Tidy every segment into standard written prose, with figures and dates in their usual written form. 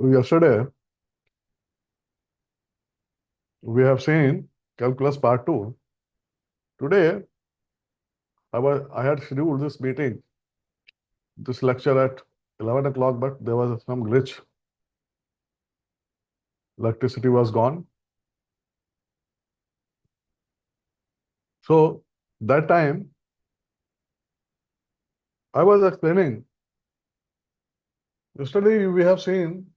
Yesterday, we have seen Calculus Part 2. Today, I had scheduled this meeting, this lecture at 11 o'clock, but there was some glitch. Electricity was gone. So, that time, I was explaining. Yesterday, we have seen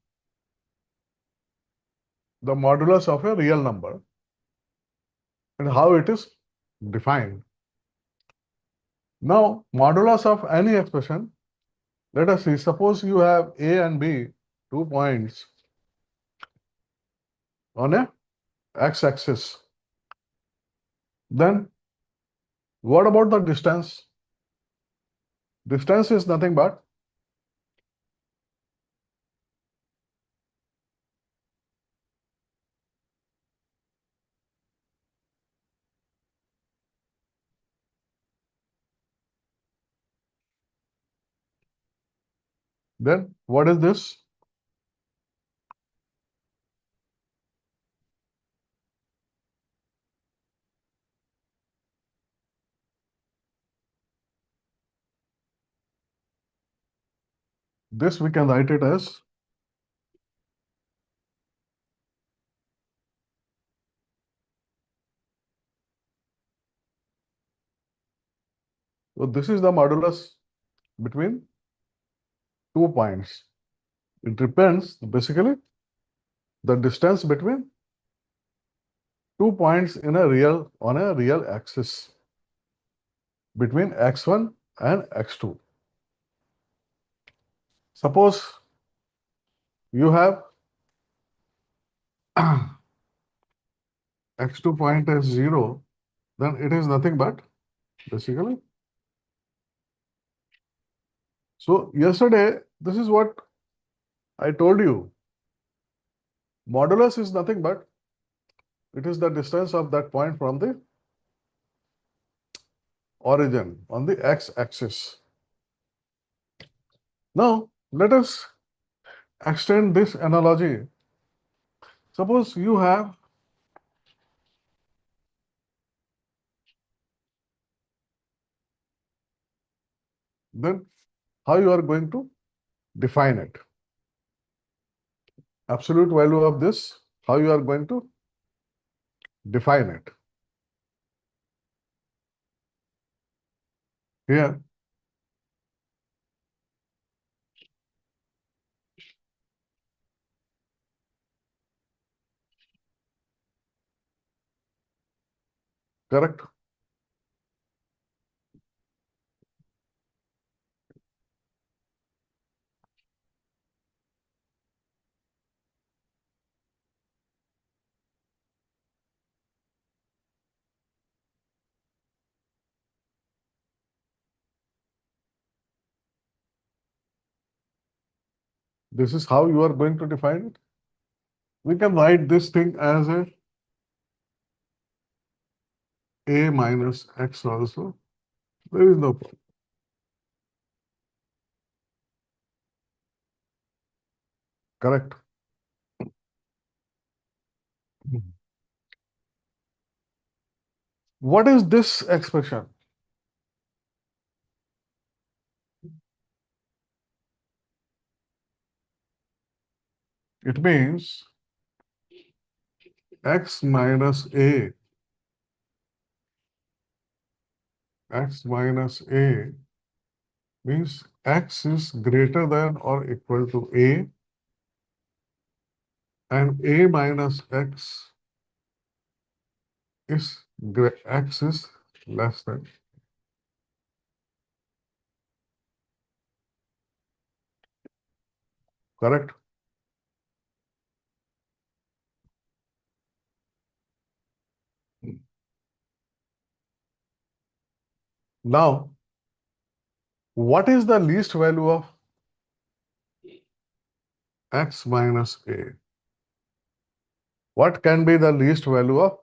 the modulus of a real number and how it is defined. Now, modulus of any expression, let us see, suppose you have A and B, 2 points on a x-axis. Then, what about the distance? Distance is nothing but then what is this? This we can write it as so this is the modulus between 2 points. It depends basically the distance between 2 points in a real on a real axis between x1 and x2. Suppose you have x2 point as 0, then it is nothing but basically. So yesterday, this is what I told you. Modulus is nothing but it is the distance of that point from the origin on the x-axis. Now, let us extend this analogy. Suppose you have then how you are going to define it? Absolute value of this, how you are going to define it? Here, correct? This is how you are going to define it. We can write this thing as a minus x also. There is no problem. Correct. What is this expression? It means x minus a means x is greater than or equal to a and a minus x is x is less than. Correct? Now, what is the least value of x minus a? What can be the least value of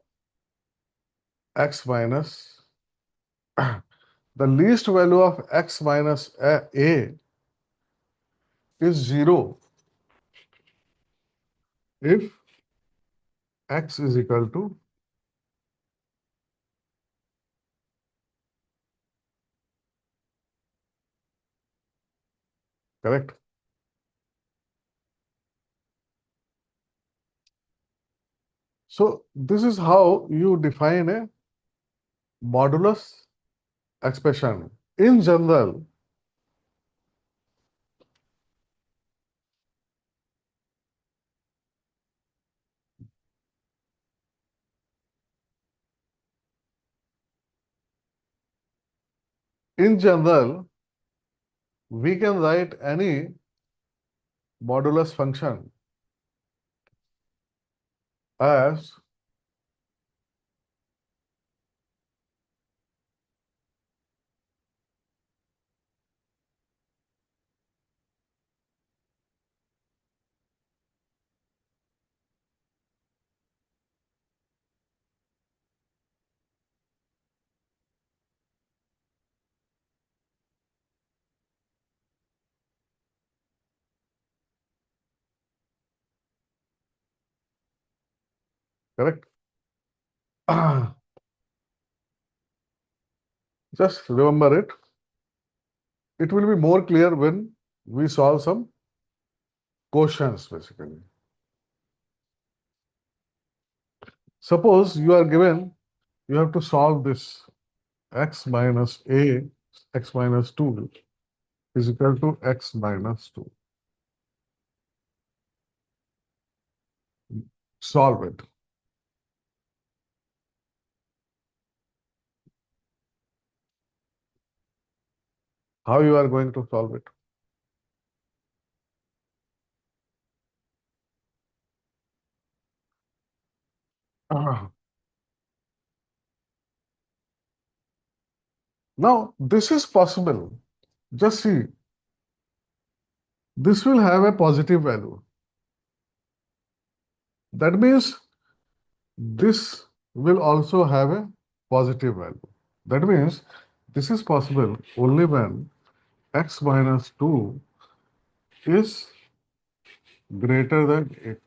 x minus? The least value of x minus a is 0. if x is equal to correct. So this is how you define a modulus expression. In general, in general, we can write any modulus function as correct. Just remember it. It will be more clear when we solve some questions basically. Suppose you are given, you have to solve this x minus a, x minus 2 is equal to x minus 2. Solve it. How you are going to solve it? Now, this is possible. Just see, this will have a positive value. That means this will also have a positive value. That means this is possible only when x minus 2 is greater than 8.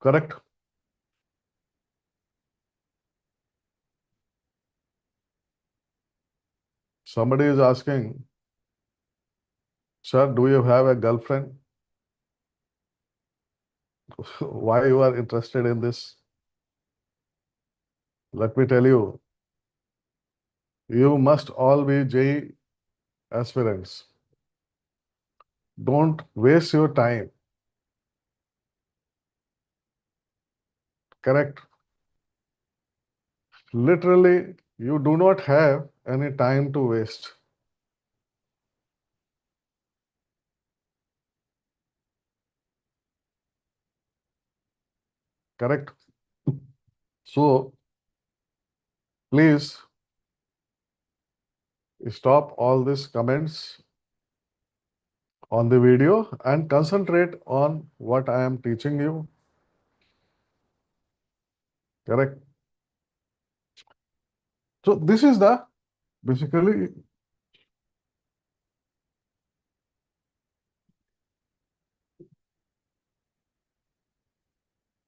Correct? Somebody is asking, sir, do you have a girlfriend? Why you are interested in this? Let me tell you, you must all be JEE aspirants. Don't waste your time. Correct? Literally, you do not have any time to waste. Correct? So, please stop all these comments on the video and concentrate on what I am teaching you. Correct? So, this is the basically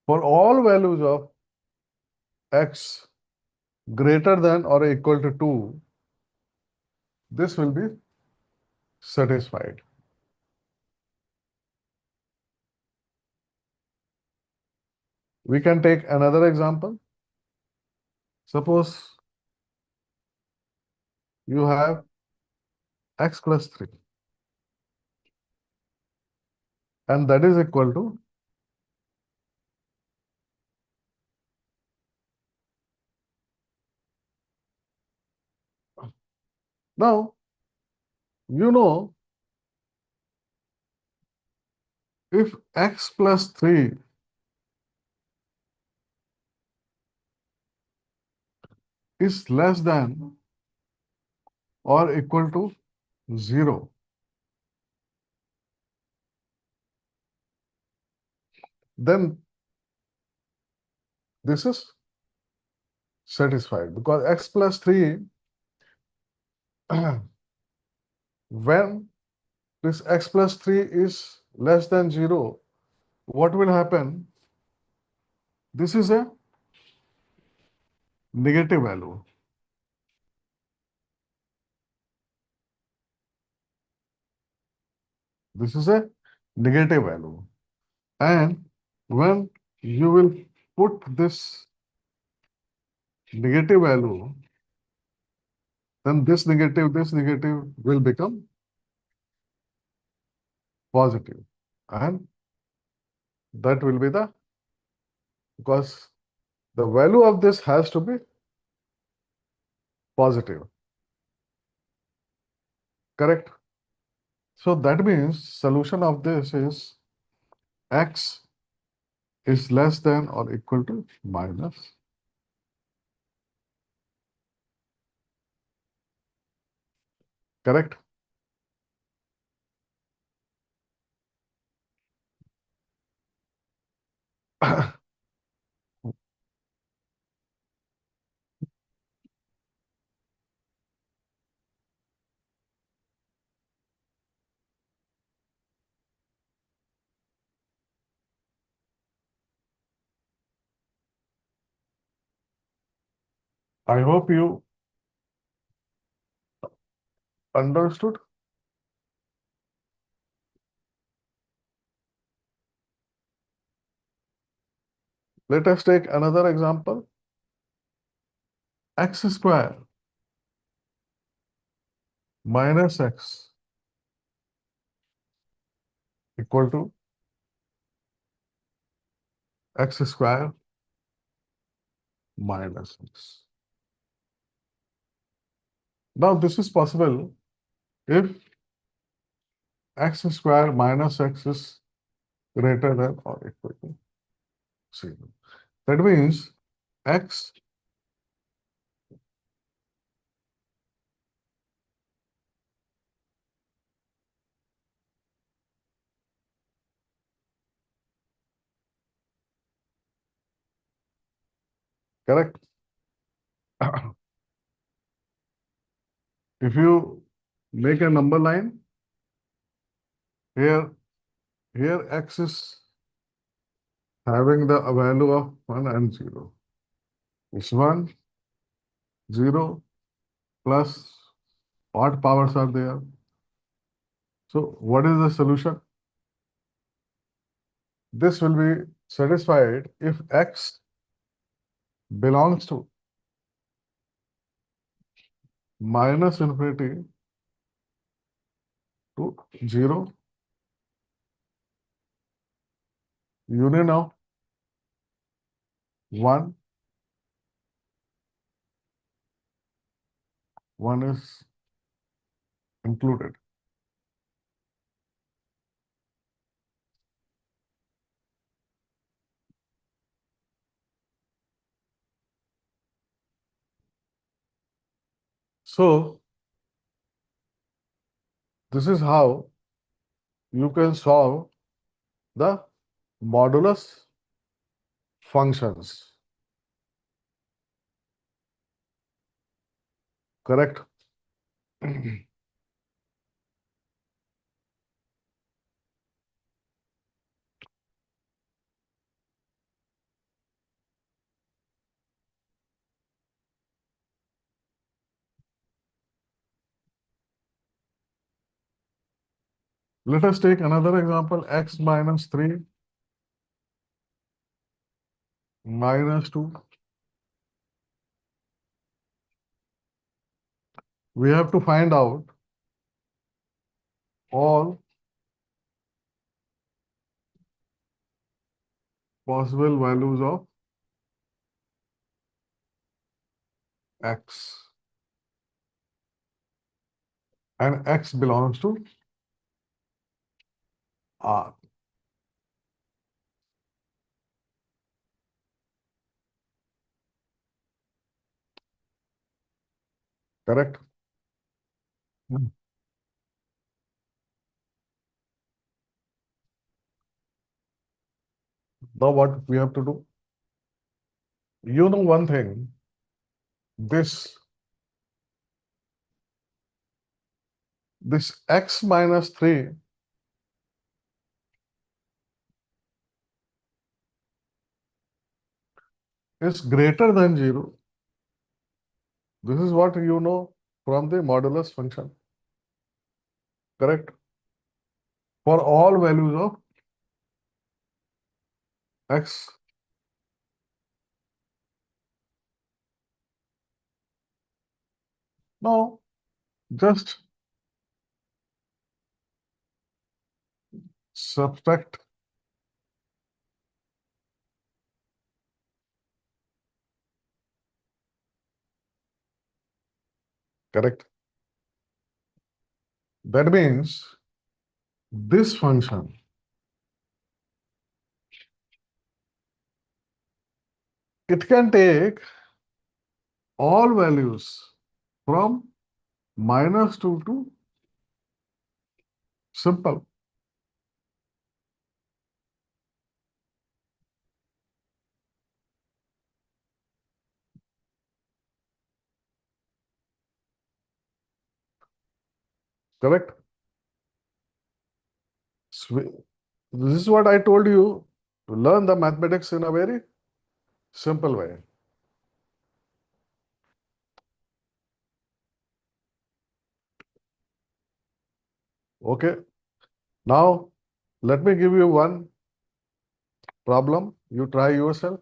for all values of x greater than or equal to 2, this will be satisfied. We can take another example. Suppose you have x plus 3 and that is equal to now you know if x plus 3 is less than or equal to 0, then this is satisfied because x plus 3, when this x plus 3 is less than 0, what will happen? This is a negative value. This is a negative value. And when you will put this negative value, then this negative will become positive. And that will be because the value of this has to be positive. Correct? So that means solution of this is x is less than or equal to minus. Correct? I hope you understood. Let us take another example. X square minus x equal to x square minus x. Now this is possible if x square minus x is greater than or equal to 0. That means x correct. If you make a number line, here x is having the value of 1 and 0. It's 1, 0 plus odd powers are there. So what is the solution? This will be satisfied if x belongs to minus infinity to 0, union of 1, 1 is included. So this is how you can solve the modulus functions. Correct? Let us take another example, x minus 3 minus 2. We have to find out all possible values of x. And x belongs to R. Correct? Hmm. Now what we have to do? You know one thing, this x minus 3 is greater than 0. This is what you know from the modulus function, correct? For all values of x. Now, just subtract correct. That means this function, it can take all values from -2 to simple. Correct? This is what I told you, to learn the mathematics in a very simple way. Okay. Now, let me give you one problem. You try yourself.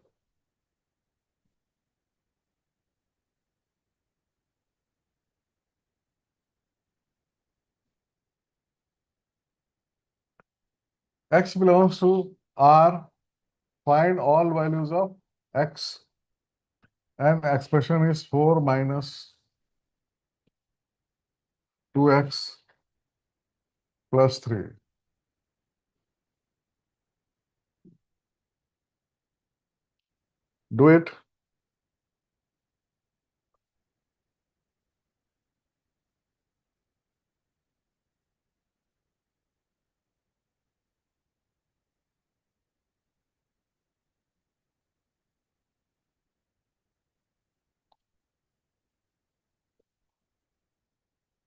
X belongs to R. Find all values of X. And expression is 4 minus 2x plus 3. Do it.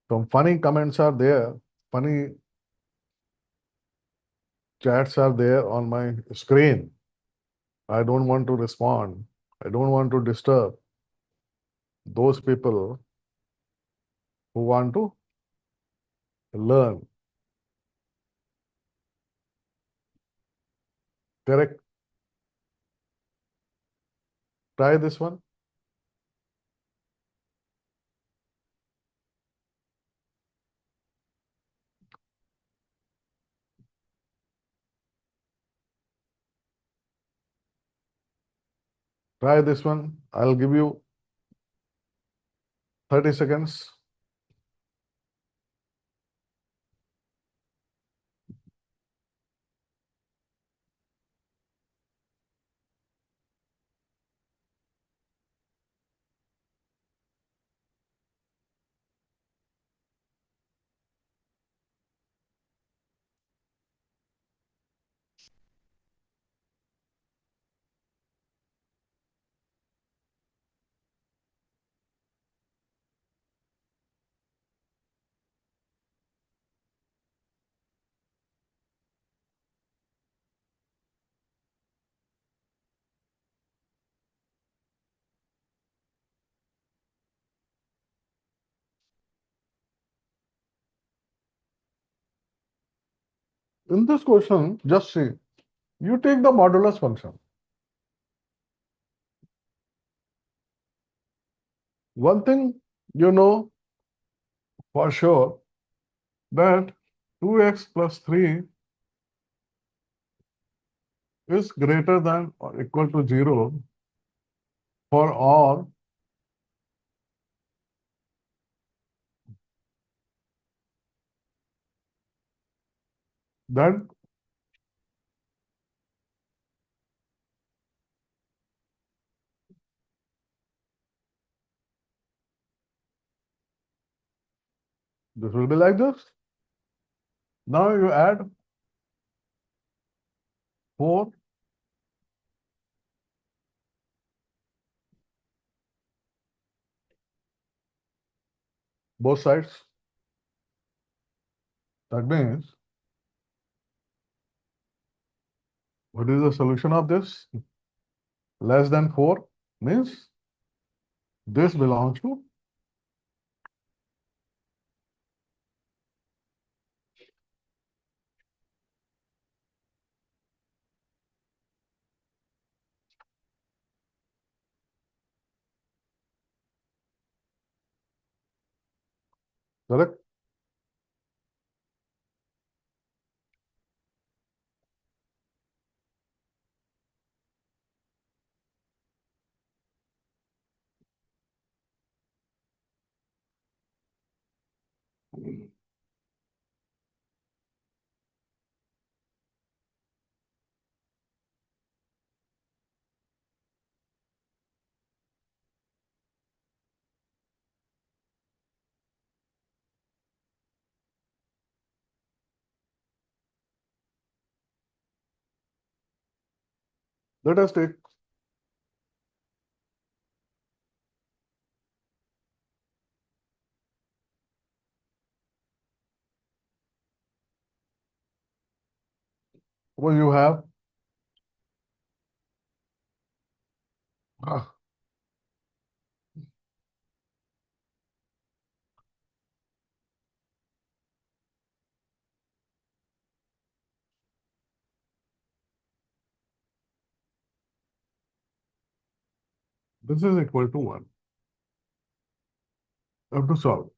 Some funny comments are there. Funny chats are there on my screen. I don't want to respond. I don't want to disturb those people who want to learn. Correct? Try this one. Try this one. I'll give you 30 seconds. In this question, just see, you take the modulus function. One thing you know for sure, that 2x plus 3 is greater than or equal to 0 for all then this will be like this. Now you add 4 both sides. That means, what is the solution of this? Less than 4 means this belongs to correct. Let us take what you have. Ah, this is equal to 1. I have to solve.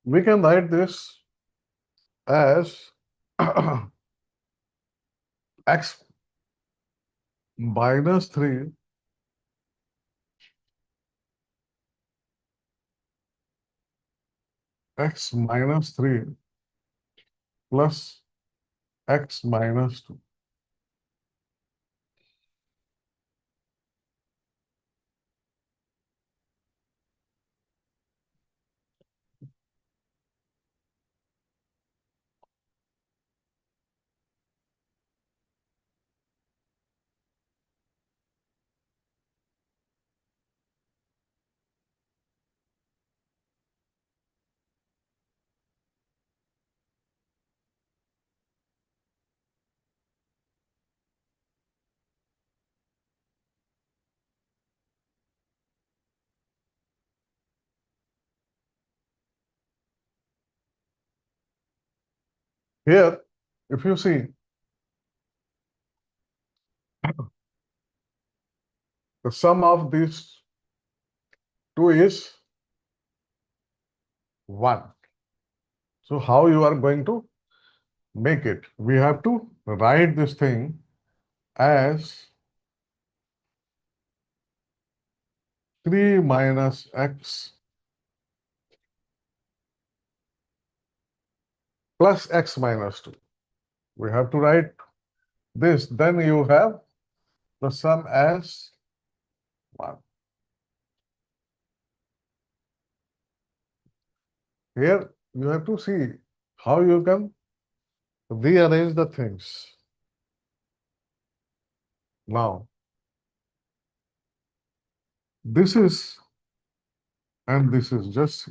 We can write this as x minus 3 x minus 3 plus x minus 2. Here, if you see, the sum of these two is 1. So how you are going to make it? We have to write this thing as 3 minus x plus x minus 2. We have to write this. Then you have the sum as 1. Here you have to see how you can rearrange the things. Now, this is and this is just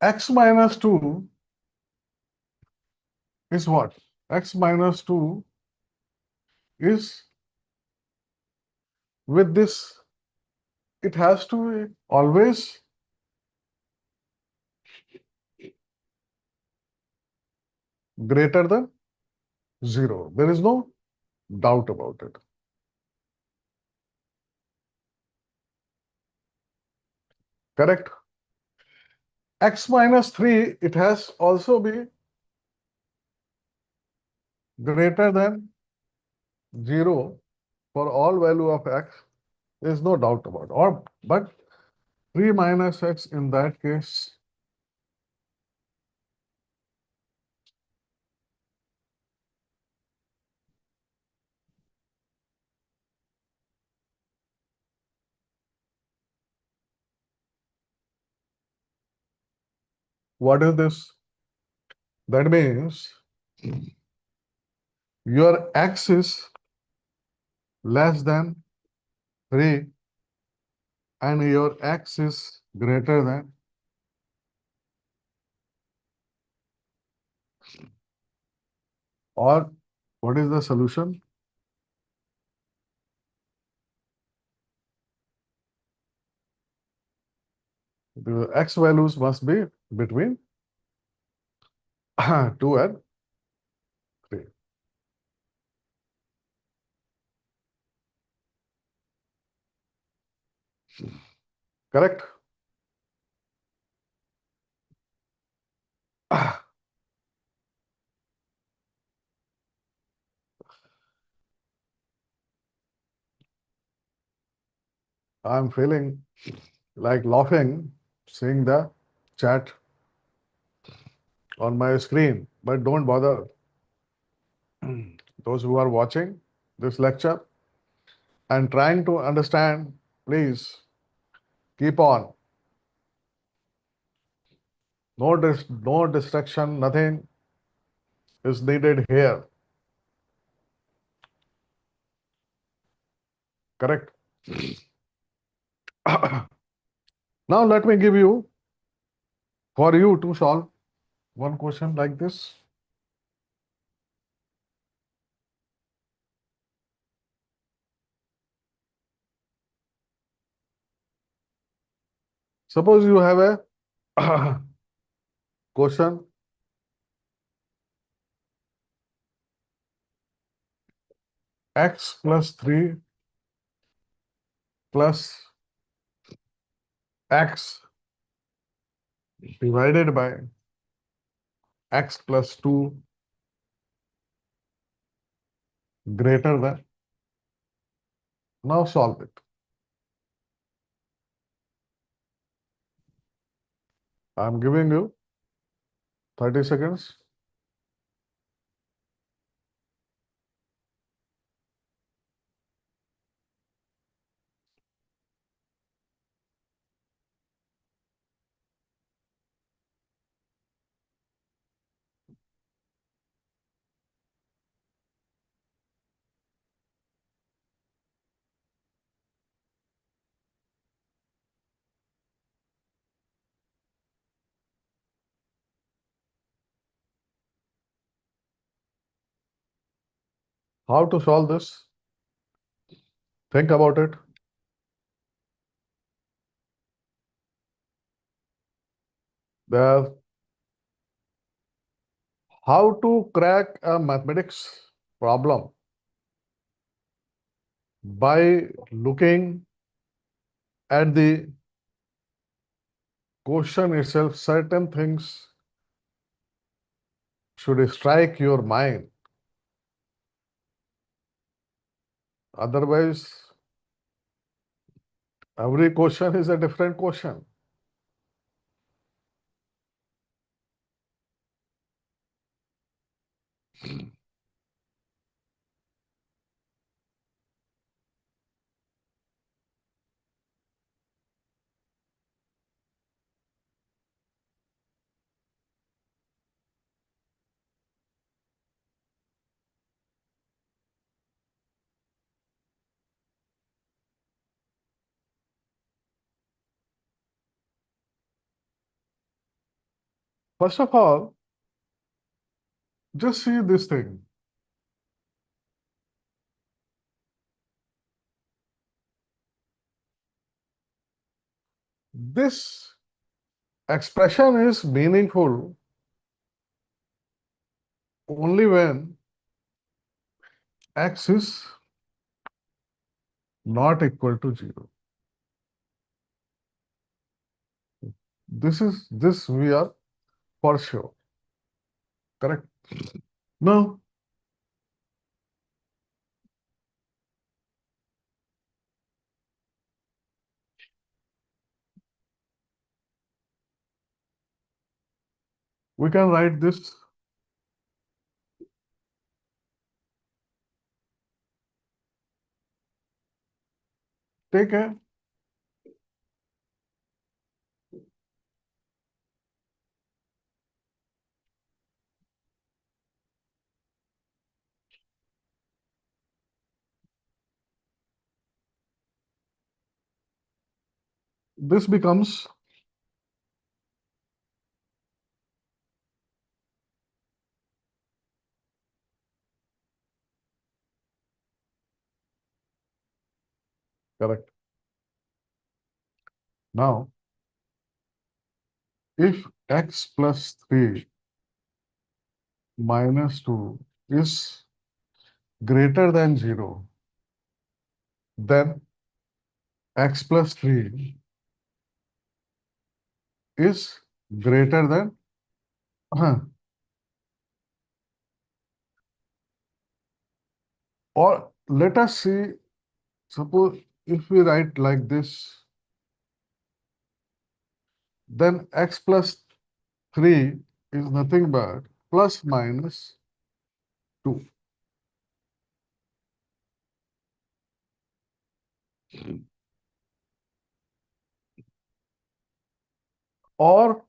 x minus 2 is what? X minus 2 is with this, it has to be always greater than 0. There is no doubt about it. Correct? X minus 3, it has also be greater than 0 for all value of x. There is no doubt about it. But 3 minus x in that case What is this? That means your x is less than 3 and your x is greater than, or what is the solution? The x values must be between 2 and 3. Correct? I'm feeling like laughing seeing the chat on my screen, but don't bother. Those who are watching this lecture and trying to understand, please keep on. No distraction, nothing is needed here. Correct? Now let me give you, for you to solve one question like this. Suppose you have a question x plus 3 plus x divided by x plus 2 greater than. Now solve it. I'm giving you 30 seconds. How to solve this? Think about it. The how to crack a mathematics problem by looking at the question itself. Certain things should strike your mind. Otherwise, every question is a different question. First of all, just see this thing. This expression is meaningful only when x is not equal to 0. This we are for sure. Correct? Now, we can write this. Take a this becomes correct. Now, if x plus 3 minus 2 is greater than 0, then x plus 3 is greater than or let us see, suppose if we write like this, then x plus 3 is nothing but plus minus 2. Or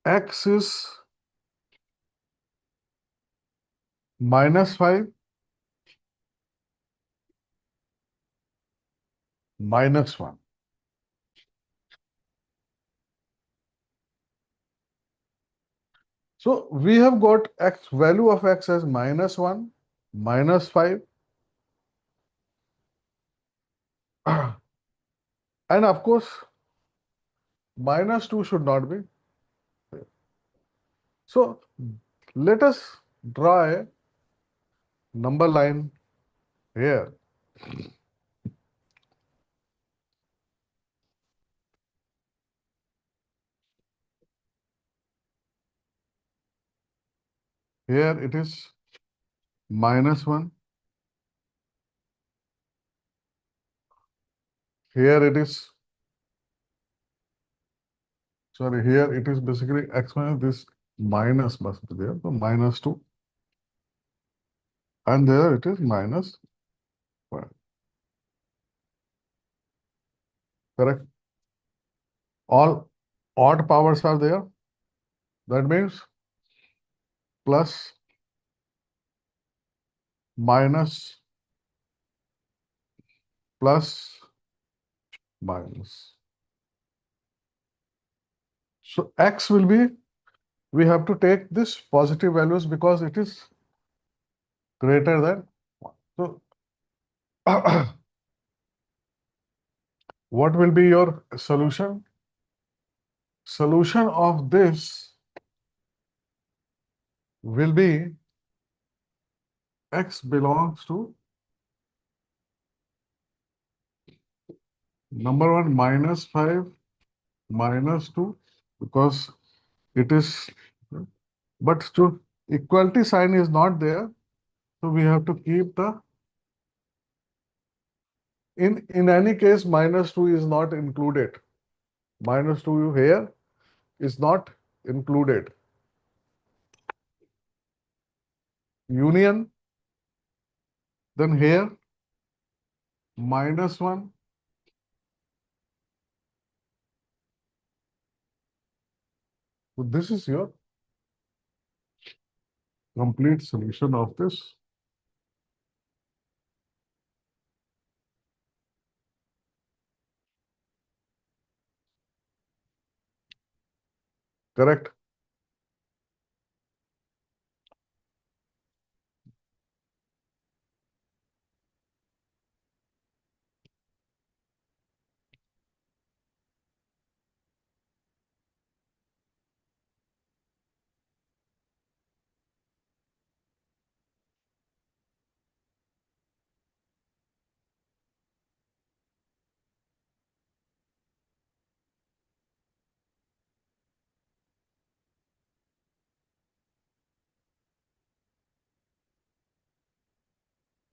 x is minus 5 minus 1. So we have got x value of x as minus 1, minus 5, and of course minus 2 should not be. So let us draw a number line here. Here it is minus 1. Here it is, sorry, here it is basically x minus this minus must be there, so minus 2. And there it is minus 1. Correct? All odd powers are there. That means plus, minus, plus, minus. So x will be, we have to take this positive values because it is greater than 1. So what will be your solution? Solution of this will be x belongs to number 1 minus 5 minus 2 because it is, but to equality sign is not there, so we have to keep the, in any case minus 2 is not included. Minus 2 here is not included. Union, then here minus 1. So this is your complete solution of this. Correct?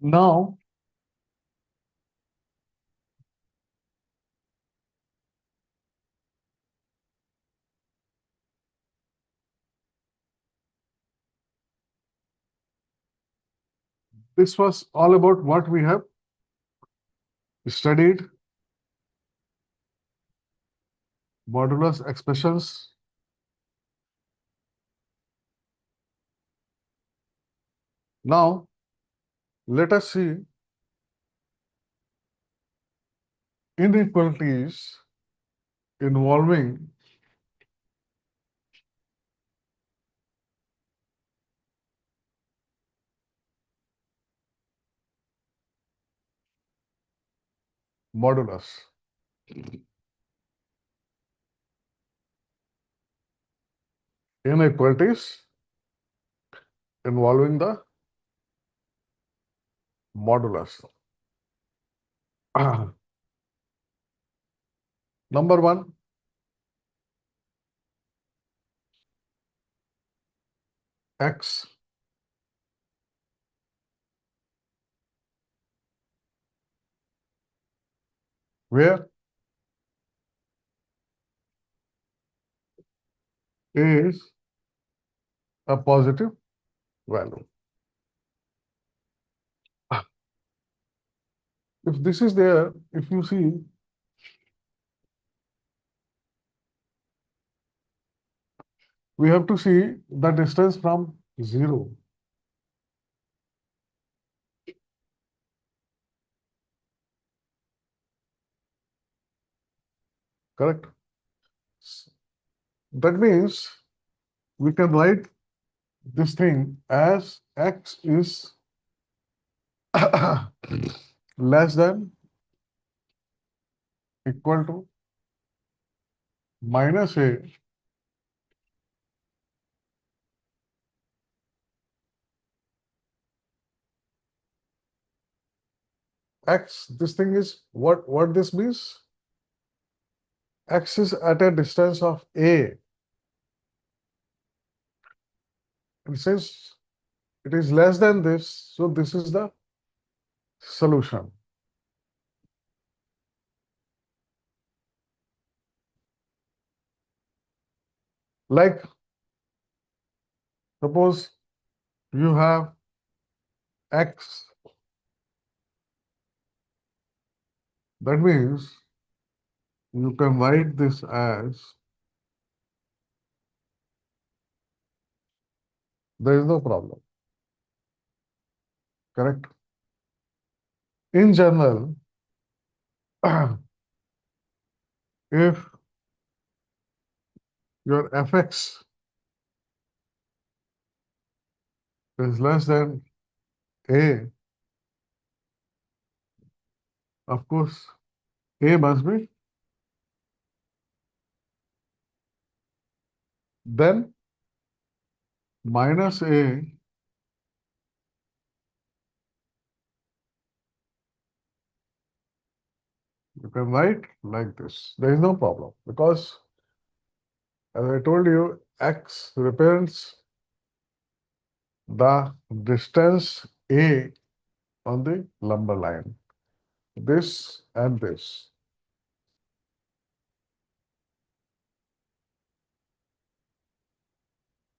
Now, this was all about what we have studied, modulus expressions. Now, let us see inequalities involving modulus. Inequalities involving the modulus. Number one, x where a is a positive value. If this is there, if you see, we have to see the distance from 0. Correct? That means we can write this thing as x is less than equal to minus a x. This thing is what this means. X is at a distance of a. And since it is less than this, so this is the solution. Like, suppose you have x, that means you can write this as, there is no problem. Correct? In general, if your fx is less than a, of course, a must be then minus a you can write like this. There is no problem because, as I told you, x represents the distance a on the lumbar line. This and this.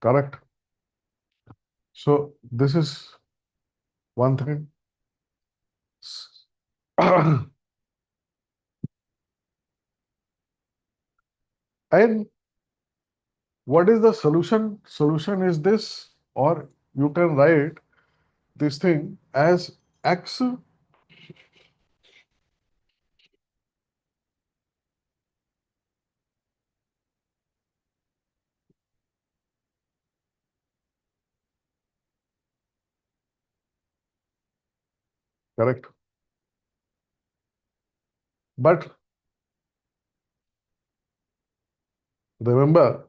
Correct? So this is one thing. And what is the solution? Solution is this, or you can write this thing as x correct. But remember,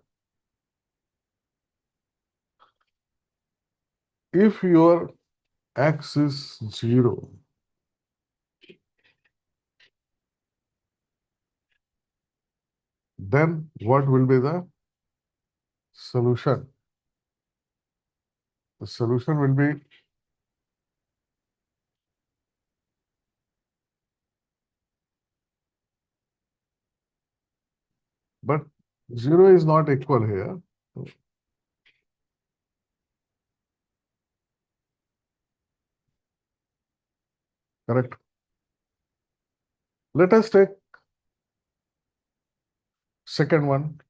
if your x is 0, then what will be the solution? The solution will be but 0 is not equal here. Correct. Let us take second one.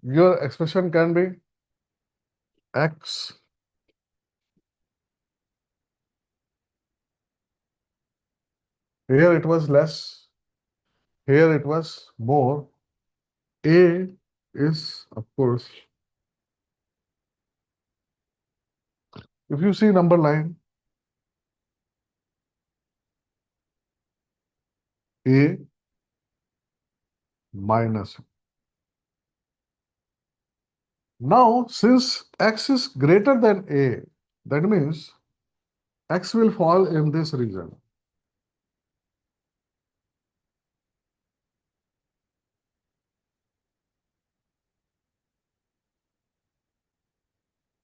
Your expression can be x here it was less. Here it was more. A is, of course, if you see number line, A minus. Now, since x is greater than A, that means x will fall in this region.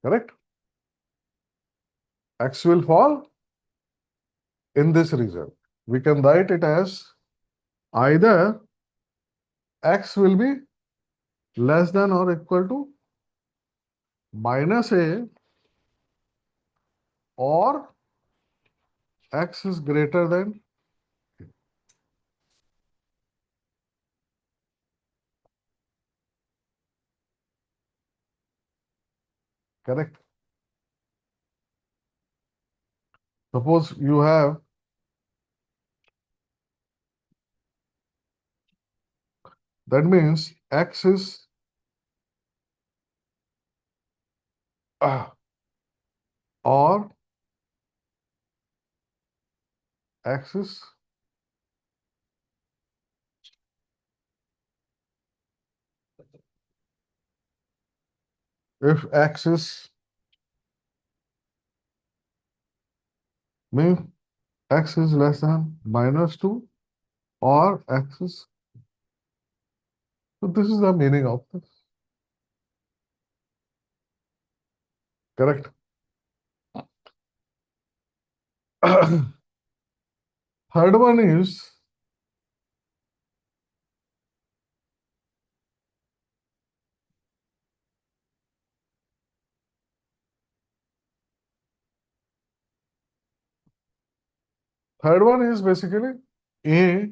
Correct? X will fall in this region. We can write it as either x will be less than or equal to minus A, or x is greater than. Correct? Suppose you have, that means x is or x is if x is means x is less than minus 2 or x is. So this is the meaning of this. Correct? Third one is basically A,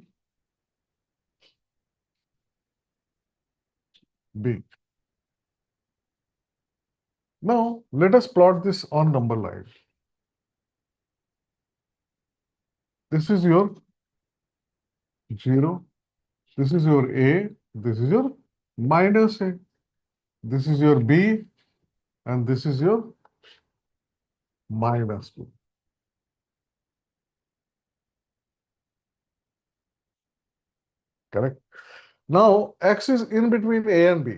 B. Now let us plot this on number line. This is your 0, this is your A, this is your minus A, this is your B, and this is your minus 2. Correct? Now x is in between A and B.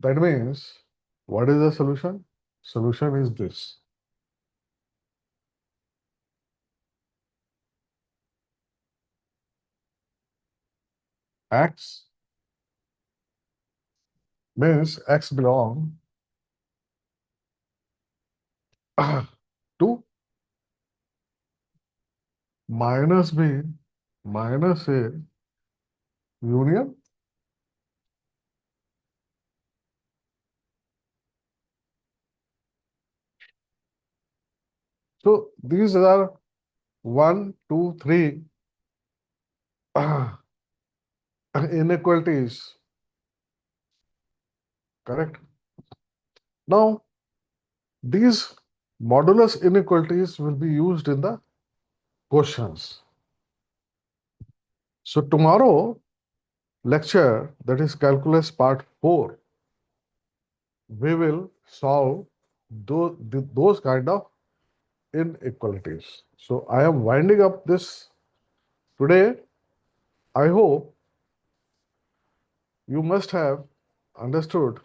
That means, what is the solution? Solution is this. X means x belong to minus B minus A union. So these are 1, 2, 3 inequalities. Correct? Now, these modulus inequalities will be used in the questions. So tomorrow lecture, that is calculus part 4, we will solve those kind of inequalities. So I am winding up this today. I hope you must have understood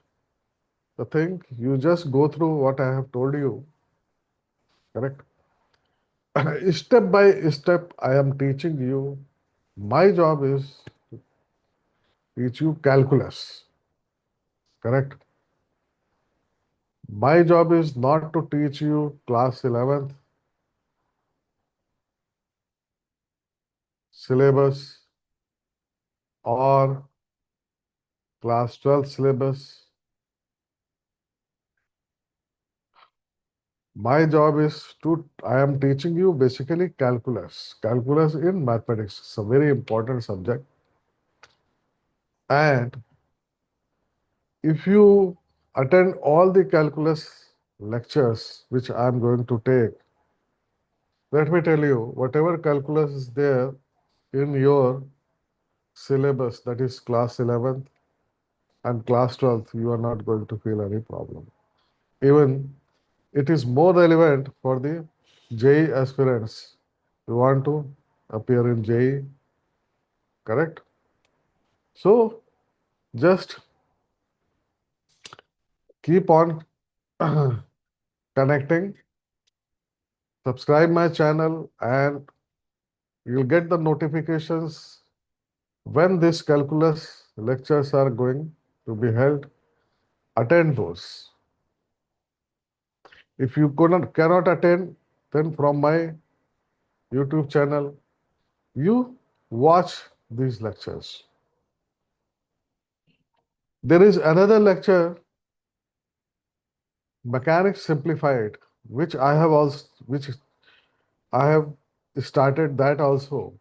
the thing. You just go through what I have told you. Correct? Step by step, I am teaching you. My job is to teach you calculus. Correct? My job is not to teach you class 11th syllabus or class 12th syllabus. My job is I am teaching you basically calculus. Calculus in mathematics. It's a very important subject. And if you attend all the calculus lectures which I am going to take, let me tell you, whatever calculus is there in your syllabus, that is class 11th and class 12th, you are not going to feel any problem. Even it is more relevant for the JEE aspirants who want to appear in JEE, correct? So just keep on connecting, subscribe my channel, and you'll get the notifications when these calculus lectures are going to be held. Attend those. If you cannot attend, then from my YouTube channel, you watch these lectures. There is another lecture, Mechanics Simplified, which I have started that also.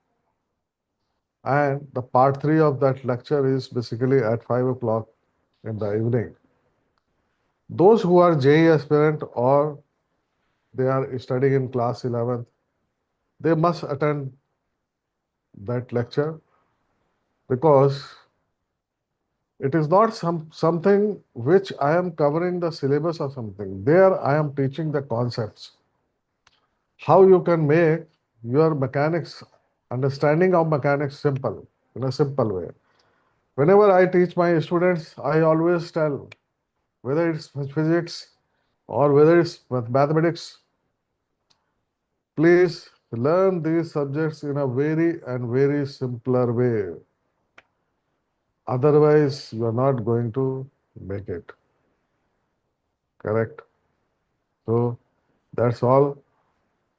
And the part 3 of that lecture is basically at 5 o'clock in the evening. Those who are JEE aspirant or they are studying in class 11th, they must attend that lecture, because it is not something which I am covering the syllabus or something. There I am teaching the concepts. How you can make your mechanics, understanding of mechanics simple, in a simple way. Whenever I teach my students, I always tell, whether it's physics or whether it's mathematics, please learn these subjects in a very simpler way. Otherwise, you are not going to make it. Correct? So that's all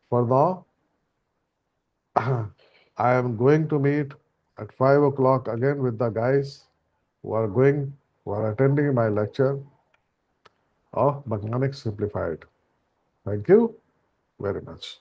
for now. I am going to meet at 5 o'clock again with the guys who are attending my lecture of Mechanics Simplified. Thank you very much.